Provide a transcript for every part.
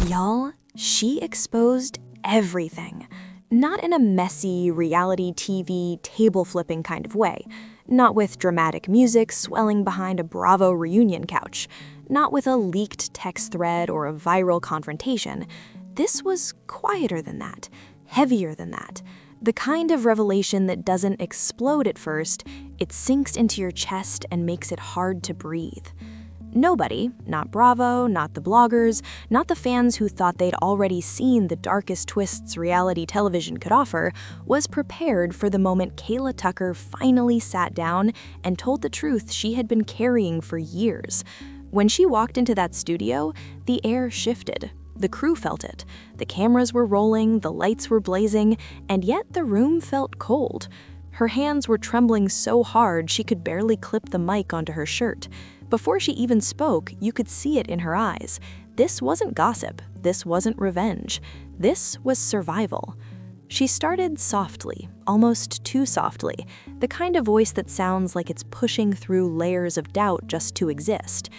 Y'all, she exposed everything. Not in a messy, reality TV, table-flipping kind of way. Not with dramatic music swelling behind a Bravo reunion couch. Not with a leaked text thread or a viral confrontation. This was quieter than that, heavier than that. The kind of revelation that doesn't explode at first, it sinks into your chest and makes it hard to breathe. Nobody, not Bravo, not the bloggers, not the fans who thought they'd already seen the darkest twists reality television could offer, was prepared for the moment Kaela Tucker finally sat down and told the truth she had been carrying for years. When she walked into that studio, the air shifted. The crew felt it. The cameras were rolling, the lights were blazing, and yet the room felt cold. Her hands were trembling so hard she could barely clip the mic onto her shirt. Before she even spoke, you could see it in her eyes. This wasn't gossip. This wasn't revenge. This was survival. She started softly, almost too softly, the kind of voice that sounds like it's pushing through layers of doubt just to exist.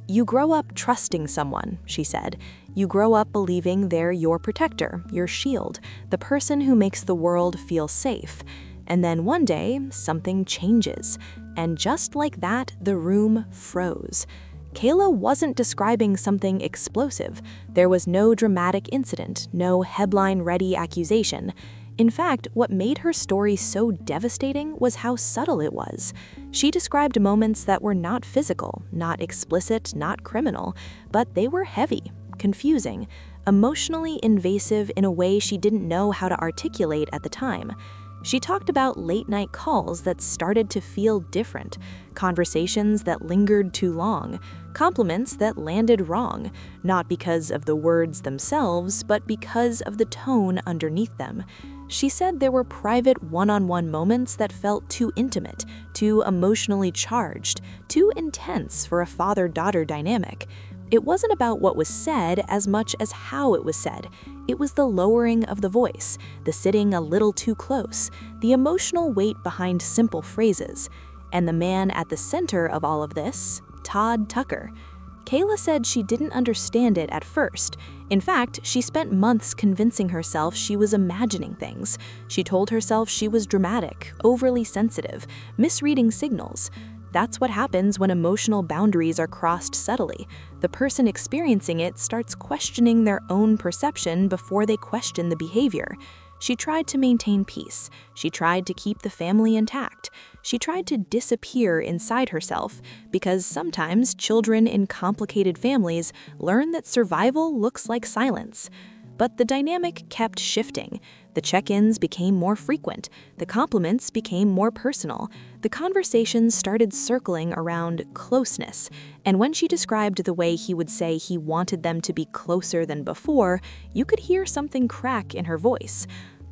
"You grow up trusting someone," she said. "You grow up believing they're your protector, your shield, the person who makes the world feel safe. And then one day, something changes. And just like that, the room froze." Kaela wasn't describing something explosive. There was no dramatic incident, no headline-ready accusation. In fact, what made her story so devastating was how subtle it was. She described moments that were not physical, not explicit, not criminal, but they were heavy, confusing, emotionally invasive in a way she didn't know how to articulate at the time. She talked about late-night calls that started to feel different, conversations that lingered too long, compliments that landed wrong, not because of the words themselves, but because of the tone underneath them. She said there were private one-on-one moments that felt too intimate, too emotionally charged, too intense for a father-daughter dynamic. It wasn't about what was said as much as how it was said. It was the lowering of the voice, the sitting a little too close, the emotional weight behind simple phrases. And the man at the center of all of this, Todd Tucker. Kaela said she didn't understand it at first. In fact, she spent months convincing herself she was imagining things. She told herself she was dramatic, overly sensitive, misreading signals. That's what happens when emotional boundaries are crossed subtly. The person experiencing it starts questioning their own perception before they question the behavior. She tried to maintain peace. She tried to keep the family intact. She tried to disappear inside herself, because sometimes children in complicated families learn that survival looks like silence. But the dynamic kept shifting. The check-ins became more frequent. The compliments became more personal. The conversations started circling around closeness. And when she described the way he would say he wanted them to be closer than before, you could hear something crack in her voice.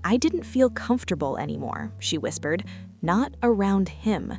"I didn't feel comfortable anymore," she whispered. "Not around him."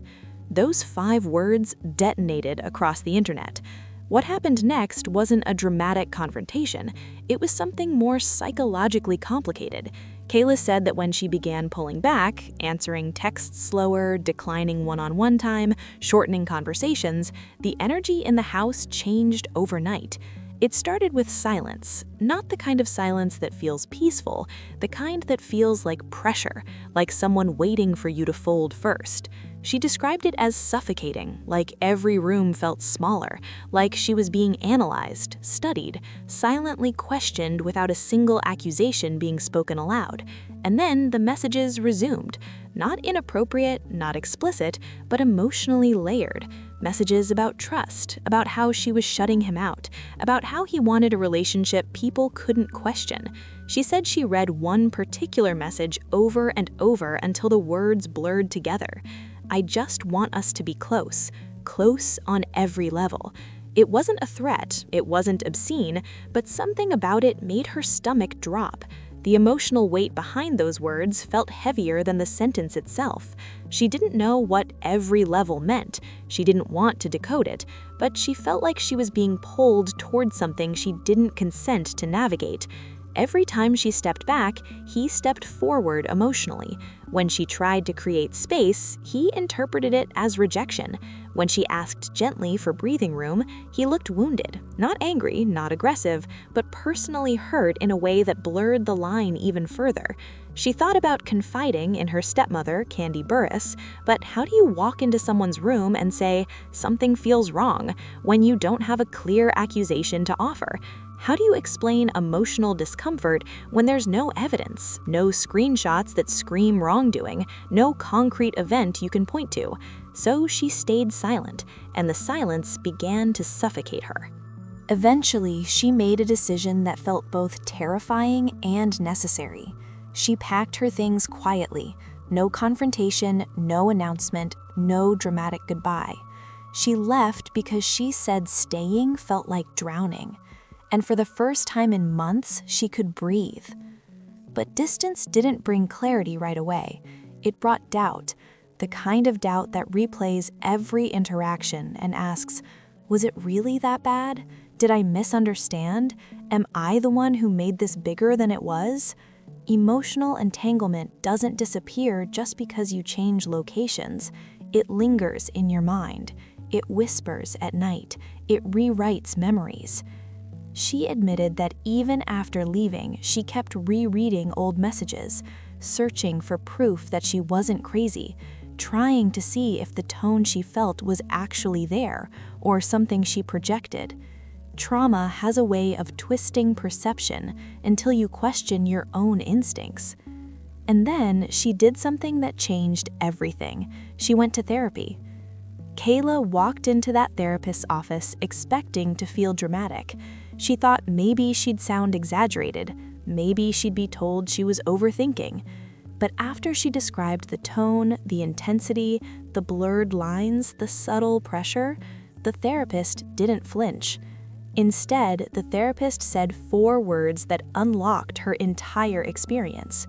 Those 5 words detonated across the internet. What happened next wasn't a dramatic confrontation. It was something more psychologically complicated. Kaela said that when she began pulling back, answering texts slower, declining one-on-one time, shortening conversations, the energy in the house changed overnight. It started with silence, not the kind of silence that feels peaceful, the kind that feels like pressure, like someone waiting for you to fold first. She described it as suffocating, like every room felt smaller, like she was being analyzed, studied, silently questioned without a single accusation being spoken aloud. And then the messages resumed, not inappropriate, not explicit, but emotionally layered. Messages about trust, about how she was shutting him out, about how he wanted a relationship people couldn't question. She said she read one particular message over and over until the words blurred together. "I just want us to be close, close on every level." It wasn't a threat, it wasn't obscene, but something about it made her stomach drop. The emotional weight behind those words felt heavier than the sentence itself. She didn't know what every level meant. She didn't want to decode it, but she felt like she was being pulled toward something she didn't consent to navigate. Every time she stepped back, he stepped forward emotionally. When she tried to create space, he interpreted it as rejection. When she asked gently for breathing room, he looked wounded, not angry, not aggressive, but personally hurt in a way that blurred the line even further. She thought about confiding in her stepmother, Kandi Burruss, but how do you walk into someone's room and say, "Something feels wrong," when you don't have a clear accusation to offer? How do you explain emotional discomfort when there's no evidence, no screenshots that scream wrongdoing, no concrete event you can point to? So she stayed silent, and the silence began to suffocate her. Eventually, she made a decision that felt both terrifying and necessary. She packed her things quietly. No confrontation, no announcement, no dramatic goodbye. She left because she said staying felt like drowning. And for the first time in months, she could breathe. But distance didn't bring clarity right away. It brought doubt, the kind of doubt that replays every interaction and asks, was it really that bad? Did I misunderstand? Am I the one who made this bigger than it was? Emotional entanglement doesn't disappear just because you change locations. It lingers in your mind. It whispers at night. It rewrites memories. She admitted that even after leaving, she kept rereading old messages, searching for proof that she wasn't crazy, trying to see if the tone she felt was actually there or something she projected. Trauma has a way of twisting perception until you question your own instincts. And then she did something that changed everything. She went to therapy. Kaela walked into that therapist's office expecting to feel dramatic. She thought maybe she'd sound exaggerated, maybe she'd be told she was overthinking. But after she described the tone, the intensity, the blurred lines, the subtle pressure, the therapist didn't flinch. Instead, the therapist said 4 words that unlocked her entire experience.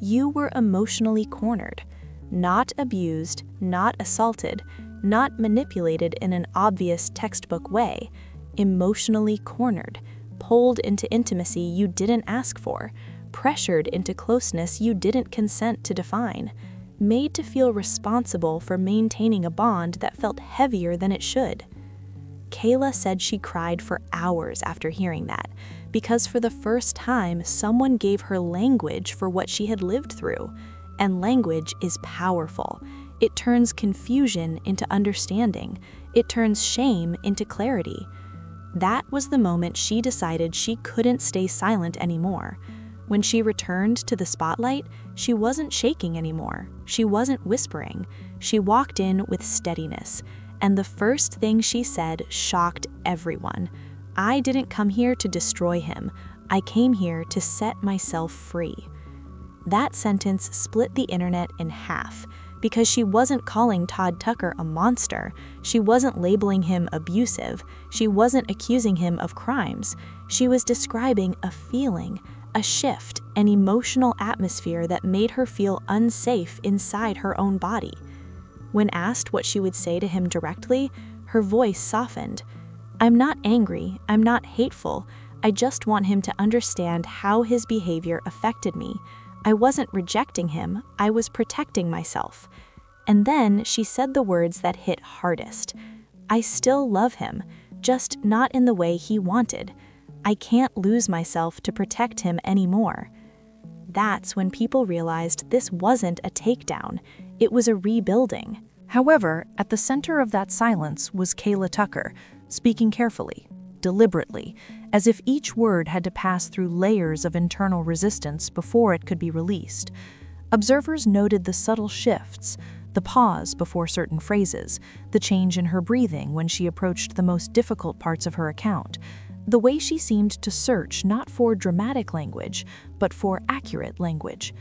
You were emotionally cornered, not abused, not assaulted, not manipulated in an obvious textbook way. Emotionally cornered, pulled into intimacy you didn't ask for, pressured into closeness you didn't consent to define, made to feel responsible for maintaining a bond that felt heavier than it should. Kaela said she cried for hours after hearing that, because for the first time someone gave her language for what she had lived through. And language is powerful. It turns confusion into understanding. It turns shame into clarity. That was the moment she decided she couldn't stay silent anymore. When she returned to the spotlight, she wasn't shaking anymore. She wasn't whispering. She walked in with steadiness, and the first thing she said shocked everyone. I didn't come here to destroy him. I came here to set myself free. That sentence split the internet in half. Because she wasn't calling Todd Tucker a monster, she wasn't labeling him abusive, she wasn't accusing him of crimes. She was describing a feeling, a shift, an emotional atmosphere that made her feel unsafe inside her own body. When asked what she would say to him directly, her voice softened. I'm not angry, I'm not hateful, I just want him to understand how his behavior affected me. I wasn't rejecting him, I was protecting myself. And then she said the words that hit hardest. I still love him, just not in the way he wanted. I can't lose myself to protect him anymore. That's when people realized this wasn't a takedown, it was a rebuilding. However, at the center of that silence was Kaela Tucker, speaking carefully, deliberately, as if each word had to pass through layers of internal resistance before it could be released. Observers noted the subtle shifts, the pause before certain phrases, the change in her breathing when she approached the most difficult parts of her account, the way she seemed to search not for dramatic language, but for accurate language.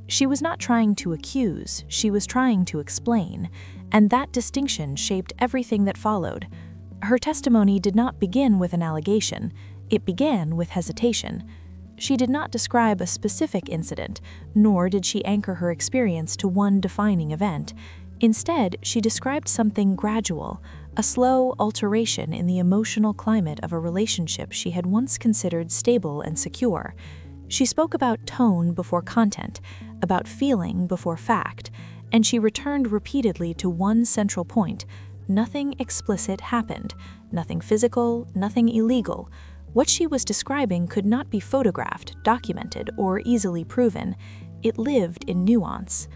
She was not trying to accuse, she was trying to explain, and that distinction shaped everything that followed. Her testimony did not begin with an allegation, it began with hesitation. She did not describe a specific incident, nor did she anchor her experience to one defining event. Instead, she described something gradual, a slow alteration in the emotional climate of a relationship she had once considered stable and secure. She spoke about tone before content, about feeling before fact, and she returned repeatedly to one central point: nothing explicit happened, nothing physical, nothing illegal. What she was describing could not be photographed, documented, or easily proven. It lived in nuance.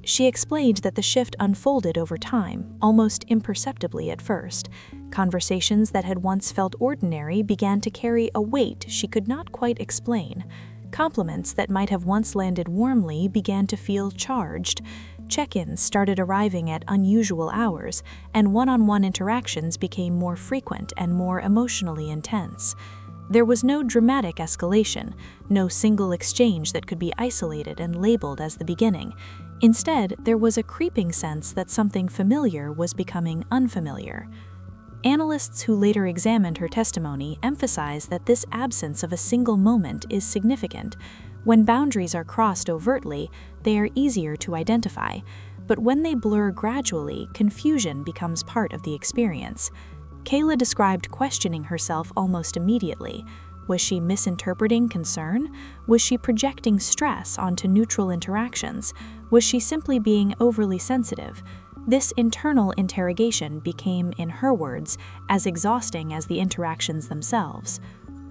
She explained that the shift unfolded over time, almost imperceptibly at first. Conversations that had once felt ordinary began to carry a weight she could not quite explain. Compliments that might have once landed warmly began to feel charged. Check-ins started arriving at unusual hours, and one-on-one interactions became more frequent and more emotionally intense. There was no dramatic escalation, no single exchange that could be isolated and labeled as the beginning. Instead, there was a creeping sense that something familiar was becoming unfamiliar. Analysts who later examined her testimony emphasized that this absence of a single moment is significant. When boundaries are crossed overtly, they are easier to identify, but when they blur gradually, confusion becomes part of the experience. Kaela described questioning herself almost immediately. Was she misinterpreting concern? Was she projecting stress onto neutral interactions? Was she simply being overly sensitive? This internal interrogation became, in her words, as exhausting as the interactions themselves.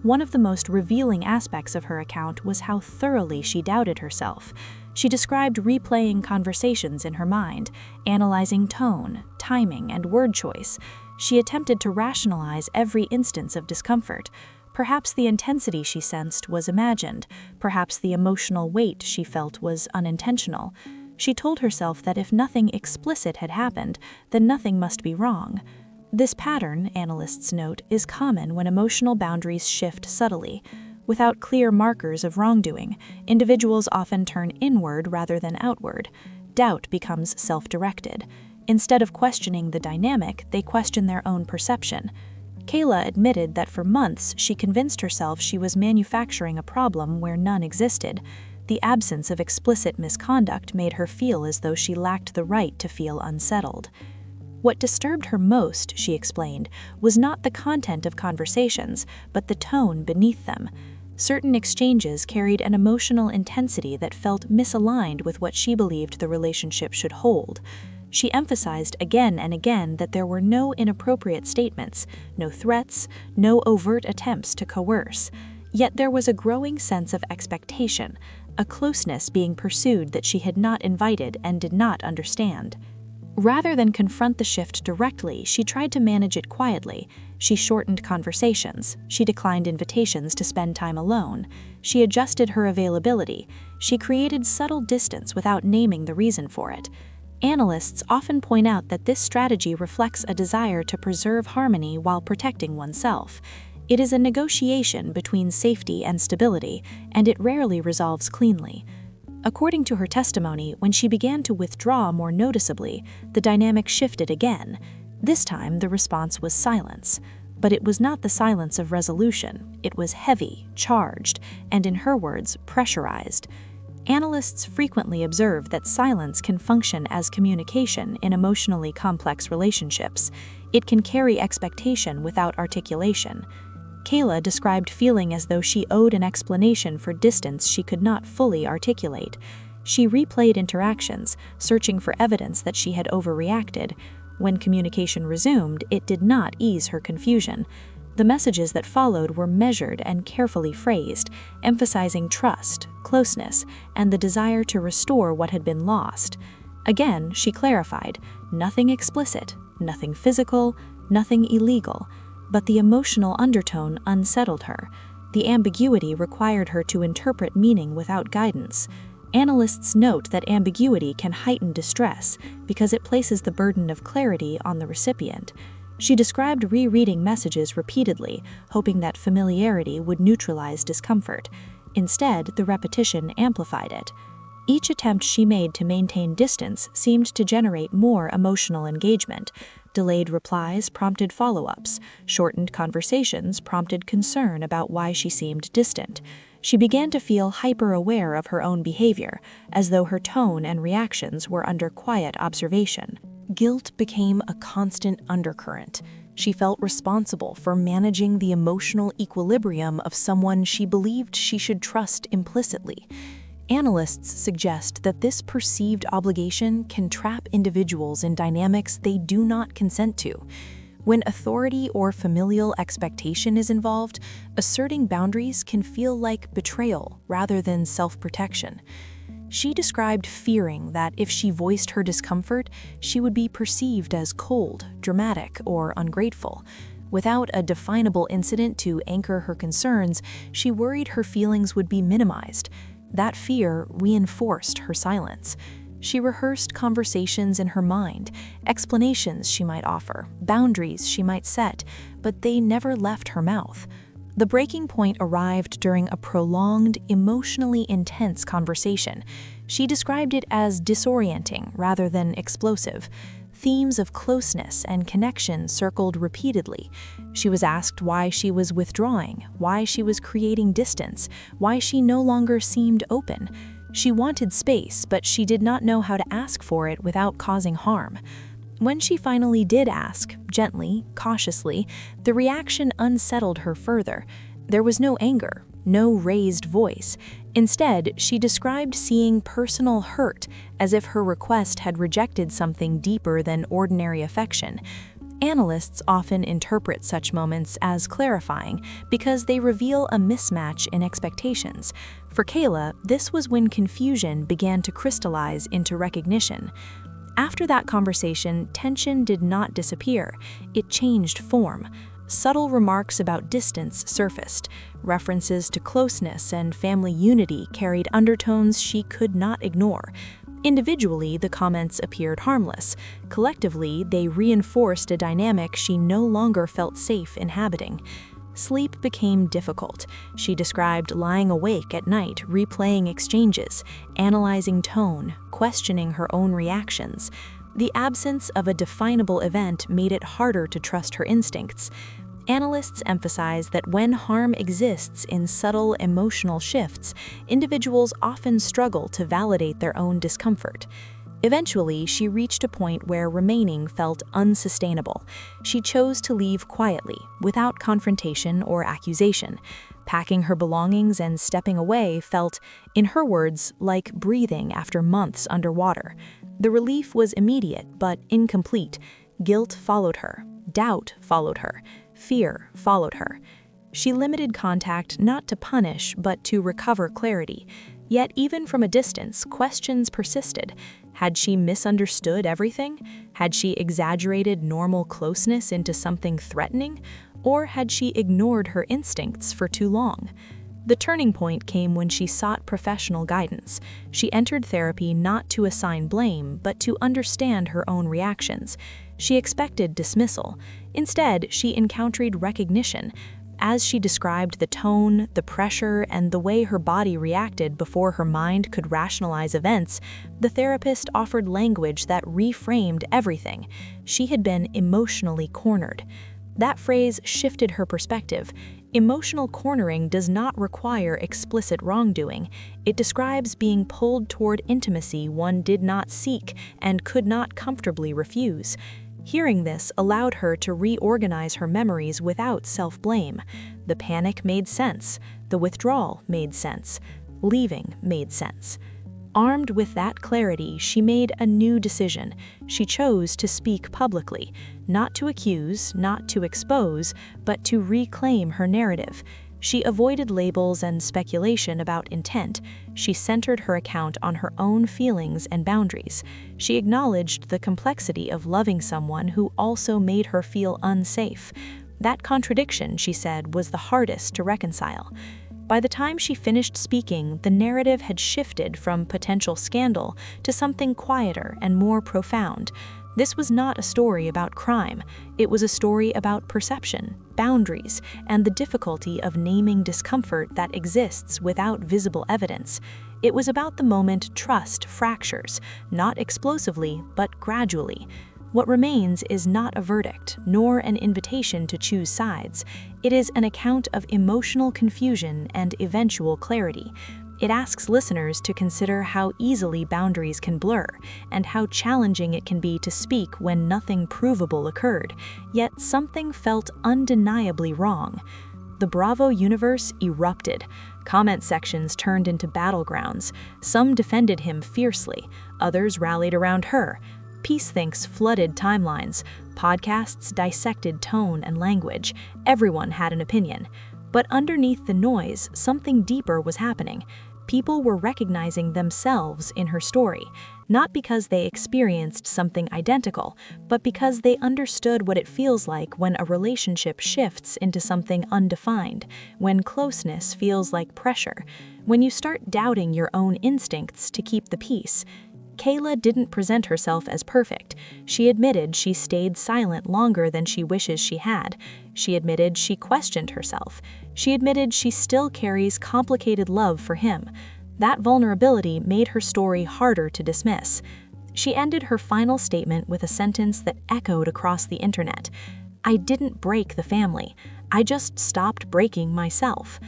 One of the most revealing aspects of her account was how thoroughly she doubted herself. She described replaying conversations in her mind, analyzing tone, timing, and word choice. She attempted to rationalize every instance of discomfort. Perhaps the intensity she sensed was imagined. Perhaps the emotional weight she felt was unintentional. She told herself that if nothing explicit had happened, then nothing must be wrong. This pattern, analysts note, is common when emotional boundaries shift subtly. Without clear markers of wrongdoing, individuals often turn inward rather than outward. Doubt becomes self-directed. Instead of questioning the dynamic, they question their own perception. Kaela admitted that for months she convinced herself she was manufacturing a problem where none existed. The absence of explicit misconduct made her feel as though she lacked the right to feel unsettled. What disturbed her most, she explained, was not the content of conversations, but the tone beneath them. Certain exchanges carried an emotional intensity that felt misaligned with what she believed the relationship should hold. She emphasized again and again that there were no inappropriate statements, no threats, no overt attempts to coerce. Yet there was a growing sense of expectation, a closeness being pursued that she had not invited and did not understand. Rather than confront the shift directly, she tried to manage it quietly. She shortened conversations. She declined invitations to spend time alone. She adjusted her availability. She created subtle distance without naming the reason for it. Analysts often point out that this strategy reflects a desire to preserve harmony while protecting oneself. It is a negotiation between safety and stability, and it rarely resolves cleanly. According to her testimony, when she began to withdraw more noticeably, the dynamic shifted again. This time, the response was silence. But it was not the silence of resolution. It was heavy, charged, and in her words, pressurized. Analysts frequently observe that silence can function as communication in emotionally complex relationships. It can carry expectation without articulation. Kaela described feeling as though she owed an explanation for distance she could not fully articulate. She replayed interactions, searching for evidence that she had overreacted. When communication resumed, it did not ease her confusion. The messages that followed were measured and carefully phrased, emphasizing trust, closeness, and the desire to restore what had been lost. Again, she clarified, nothing explicit, nothing physical, nothing illegal. But the emotional undertone unsettled her. The ambiguity required her to interpret meaning without guidance. Analysts note that ambiguity can heighten distress because it places the burden of clarity on the recipient. She described rereading messages repeatedly, hoping that familiarity would neutralize discomfort. Instead, the repetition amplified it. Each attempt she made to maintain distance seemed to generate more emotional engagement. Delayed replies prompted follow-ups. Shortened conversations prompted concern about why she seemed distant. She began to feel hyper-aware of her own behavior, as though her tone and reactions were under quiet observation. Guilt became a constant undercurrent. She felt responsible for managing the emotional equilibrium of someone she believed she should trust implicitly. Analysts suggest that this perceived obligation can trap individuals in dynamics they do not consent to. When authority or familial expectation is involved, asserting boundaries can feel like betrayal rather than self-protection. She described fearing that if she voiced her discomfort, she would be perceived as cold, dramatic, or ungrateful. Without a definable incident to anchor her concerns, she worried her feelings would be minimized. That fear reinforced her silence. She rehearsed conversations in her mind, explanations she might offer, boundaries she might set, but they never left her mouth. The breaking point arrived during a prolonged, emotionally intense conversation. She described it as disorienting rather than explosive. Themes of closeness and connection circled repeatedly. She was asked why she was withdrawing, why she was creating distance, why she no longer seemed open. She wanted space, but she did not know how to ask for it without causing harm. When she finally did ask, gently, cautiously, the reaction unsettled her further. There was no anger, no raised voice. Instead, she described seeing personal hurt, as if her request had rejected something deeper than ordinary affection. Analysts often interpret such moments as clarifying because they reveal a mismatch in expectations. For Kaela, this was when confusion began to crystallize into recognition. After that conversation, tension did not disappear. It changed form. Subtle remarks about distance surfaced. References to closeness and family unity carried undertones she could not ignore. Individually, the comments appeared harmless. Collectively, they reinforced a dynamic she no longer felt safe inhabiting. Sleep became difficult. She described lying awake at night, replaying exchanges, analyzing tone, questioning her own reactions. The absence of a definable event made it harder to trust her instincts. Analysts emphasize that when harm exists in subtle emotional shifts, individuals often struggle to validate their own discomfort. Eventually, she reached a point where remaining felt unsustainable. She chose to leave quietly, without confrontation or accusation. Packing her belongings and stepping away felt, in her words, like breathing after months underwater. The relief was immediate but incomplete. Guilt followed her. Doubt followed her. Fear followed her. She limited contact not to punish but to recover clarity. Yet even from a distance, questions persisted. Had she misunderstood everything? Had she exaggerated normal closeness into something threatening? Or had she ignored her instincts for too long? The turning point came when she sought professional guidance. She entered therapy not to assign blame, but to understand her own reactions. She expected dismissal. Instead, she encountered recognition. As she described the tone, the pressure, and the way her body reacted before her mind could rationalize events, the therapist offered language that reframed everything. She had been emotionally cornered. That phrase shifted her perspective. Emotional cornering does not require explicit wrongdoing. It describes being pulled toward intimacy one did not seek and could not comfortably refuse. Hearing this allowed her to reorganize her memories without self-blame. The panic made sense. The withdrawal made sense. Leaving made sense. Armed with that clarity, she made a new decision. She chose to speak publicly, not to accuse, not to expose, but to reclaim her narrative. She avoided labels and speculation about intent. She centered her account on her own feelings and boundaries. She acknowledged the complexity of loving someone who also made her feel unsafe. That contradiction, she said, was the hardest to reconcile. By the time she finished speaking, the narrative had shifted from potential scandal to something quieter and more profound. This was not a story about crime. It was a story about perception, boundaries, and the difficulty of naming discomfort that exists without visible evidence. It was about the moment trust fractures, not explosively, but gradually. What remains is not a verdict, nor an invitation to choose sides. It is an account of emotional confusion and eventual clarity. It asks listeners to consider how easily boundaries can blur and how challenging it can be to speak when nothing provable occurred, yet something felt undeniably wrong. The Bravo universe erupted. Comment sections turned into battlegrounds. Some defended him fiercely, others rallied around her. Peace thinks flooded timelines. Podcasts dissected tone and language. Everyone had an opinion. But underneath the noise, something deeper was happening. People were recognizing themselves in her story, not because they experienced something identical, but because they understood what it feels like when a relationship shifts into something undefined, when closeness feels like pressure, when you start doubting your own instincts to keep the peace. Kaela didn't present herself as perfect. She admitted she stayed silent longer than she wishes she had. She admitted she questioned herself. She admitted she still carries complicated love for him. That vulnerability made her story harder to dismiss. She ended her final statement with a sentence that echoed across the internet. "I didn't break the family. I just stopped breaking myself."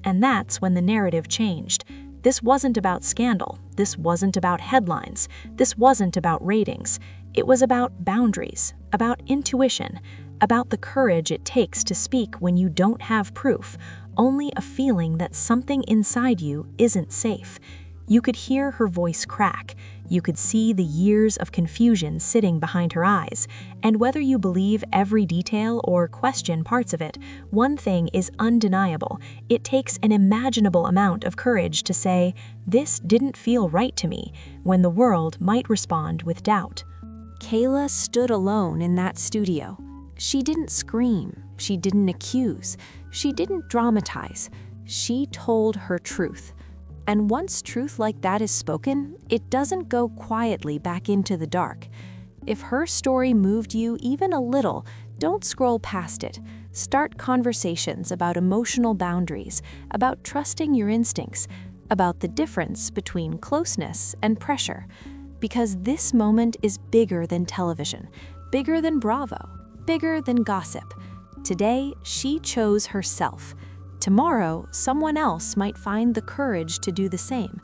And that's when the narrative changed. This wasn't about scandal. This wasn't about headlines. This wasn't about ratings. It was about boundaries, about intuition, about the courage it takes to speak when you don't have proof, only a feeling that something inside you isn't safe. You could hear her voice crack. You could see the years of confusion sitting behind her eyes. And whether you believe every detail or question parts of it, one thing is undeniable. It takes an imaginable amount of courage to say, "This didn't feel right to me," when the world might respond with doubt. Kaela stood alone in that studio. She didn't scream. She didn't accuse. She didn't dramatize. She told her truth. And once truth like that is spoken, it doesn't go quietly back into the dark. If her story moved you even a little, don't scroll past it. Start conversations about emotional boundaries, about trusting your instincts, about the difference between closeness and pressure. Because this moment is bigger than television, bigger than Bravo, bigger than gossip. Today, she chose herself. Tomorrow, someone else might find the courage to do the same.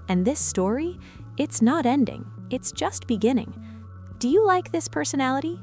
And this story, it's not ending, it's just beginning. Do you like this personality?